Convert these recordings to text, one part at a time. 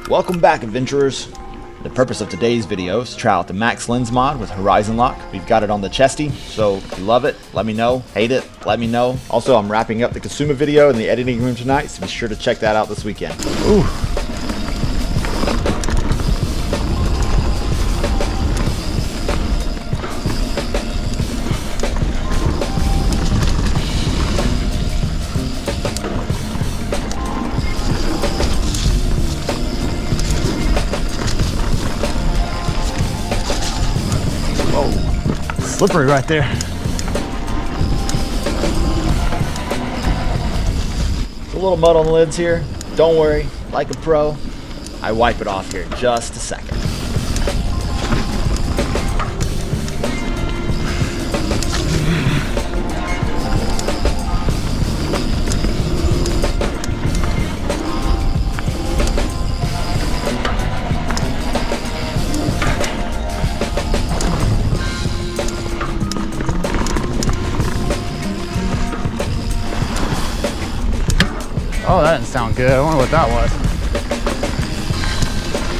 Welcome back, adventurers. The purpose of today's video is to try out the Max Lens mod with Horizon Lock. We've got it on the chesty, so if you love it, let me know. Hate it, let me know. Also, I'm wrapping up the consumer video in the editing room tonight, so be sure to check that out this weekend. Ooh. Slippery right there. A little mud on the lids here. Don't worry, like a pro, I wipe it off here in just a second. Oh, that didn't sound good. I wonder what that was.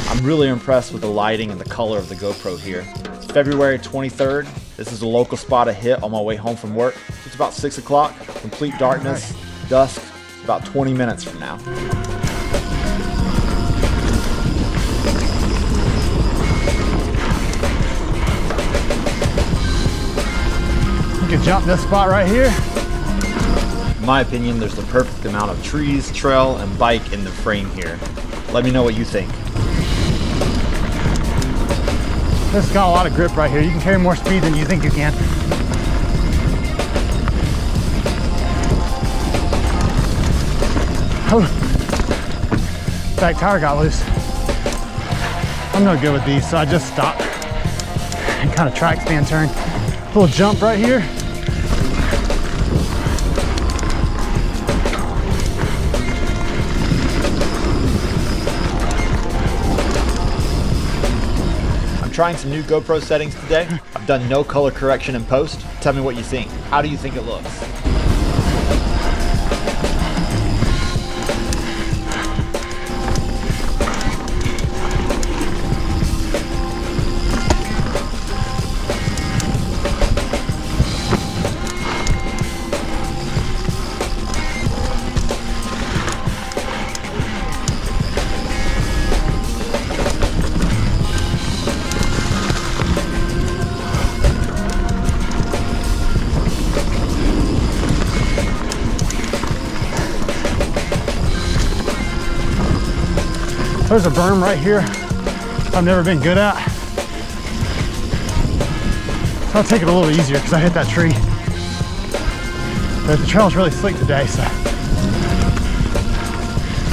I'm really impressed with the lighting and the color of the GoPro here. It's February 23rd. This is a local spot I hit on my way home from work. It's about 6 o'clock, complete darkness, dusk, about 20 minutes from now. You can jump this spot right here. In my opinion, there's the perfect amount of trees, trail, and bike in the frame here. Let me know what you think. This has got a lot of grip right here. You can carry more speed than you think you can. Oh, back tire got loose. I'm no good with these, so I just stopped and kind of track stand turn. Little jump right here. Trying some new GoPro settings today. I've done no color correction in post. Tell me what you think. How do you think it looks? There's a berm right here I've never been good at. So I'll take it a little easier because I hit that tree. But the trail's really slick today, so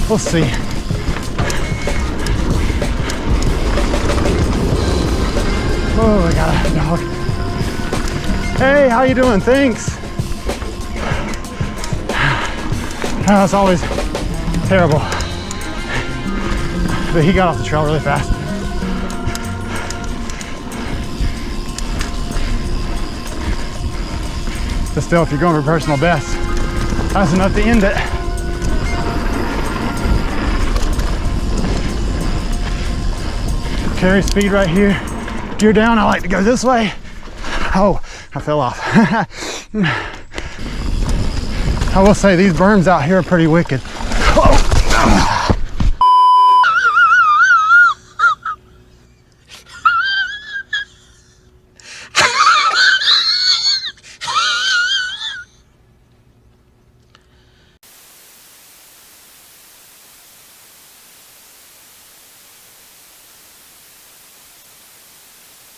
we'll see. Oh, I got a dog. Hey, how you doing? Thanks. Oh, it's always terrible. But he got off the trail really fast. But still, if you're going for personal best, that's enough to end it. Carry speed right here. Gear down, I like to go this way. Oh, I fell off. I will say these berms out here are pretty wicked. Oh.